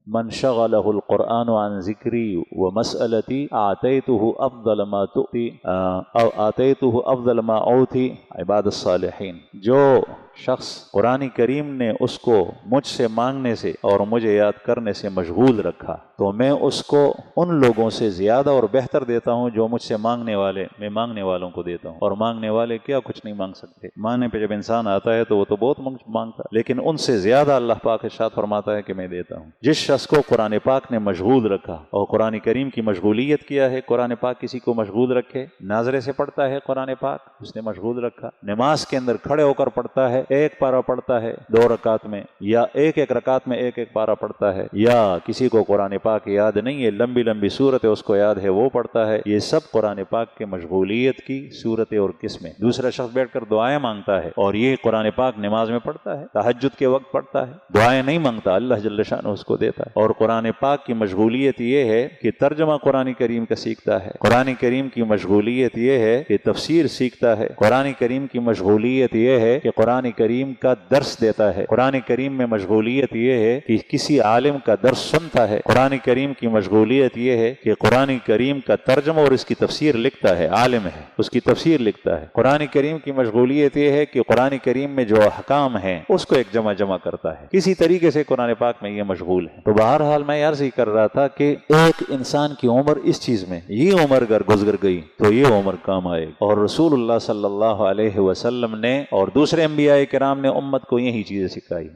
من شغلہ القرآن عن ذکری و مسئلتی آتیتہ افضل ما تؤتی او آتیتہ افضل ما اوتی عباد الصالحین۔ جو شخص قرآن کریم نے اس کو مجھ سے مانگنے سے اور مجھے یاد کرنے سے مشغول رکھا تو میں اس کو ان لوگوں سے زیادہ اور بہتر دیتا ہوں جو مجھ سے مانگنے والوں کو دیتا ہوں، اور مانگنے والے کیا کچھ نہیں مانگ سکتے۔ مانگنے پہ جب انسان آتا ہے تو وہ تو بہت مانگتا ہے، لیکن ان سے زیادہ اللہ پاک ارشاد فرماتا ہے کہ میں دیتا ہوں۔ جس شخص کو قرآن پاک نے مشغول رکھا اور قرآن کریم کی مشغولیت کیا ہے، قرآن پاک کسی کو مشغول رکھے، ناظرے سے پڑھتا ہے قرآن پاک، اس نے مشغول رکھا، نماز کے اندر کھڑے ہو کر پڑھتا ہے، ایک پارہ پڑھتا ہے 2 رکعت میں، یا ایک رکعت میں ایک پارہ پڑھتا ہے، یا کسی کو قرآن پاک یاد نہیں ہے، لمبی لمبی صورت ہے اس کو یاد ہے وہ پڑھتا ہے، یہ سب قرآن پاک کے مشغولیت کی صورتیں اور قسمیں۔ دوسرا شخص بیٹھ کر دعائیں مانگتا ہے اور یہ قرآن پاک نماز میں پڑھتا ہے، تہجد کے وقت پڑھتا ہے، دعائیں نہیں مانگتا، اللہ جل شانہ اس کو دیتا ہے۔ اور قرآن پاک کی مشغولیت یہ ہے کہ ترجمہ قرآن کریم کا سیکھتا ہے، قرآن کریم کی مشغولیت یہ ہے کہ تفسیر سیکھتا ہے، قرآن کریم کی مشغولیت یہ ہے کہ قرآن کریم کا درس دیتا ہے، قرآن کریم میں مشغولیت یہ ہے کہ کسی عالم کا درس سنتا ہے، قرآن کریم کی مشغولیت یہ ہے کہ قرآن کریم کا ترجمہ اور اس کی تفسیر لکھتا ہے، عالم ہے اس کی تفسیر لکھتا ہے۔ قرآن کریم کی مشغولیت یہ ہے کہ قرآن کریم میں جو احکام ہیں اس کو ایک جمع کرتا ہے، کسی طریقے سے قرآن پاک میں یہ مشغول ہے۔ تو بہرحال میں عرض ہی کر رہا تھا کہ ایک انسان کی عمر اس چیز میں، یہ عمر اگر گزر گئی تو یہ عمر کام آئے گی، اور رسول اللہ صلی اللہ علیہ وسلم نے اور دوسرے انبیاء کرام نے امت کو یہی چیزیں سکھائی۔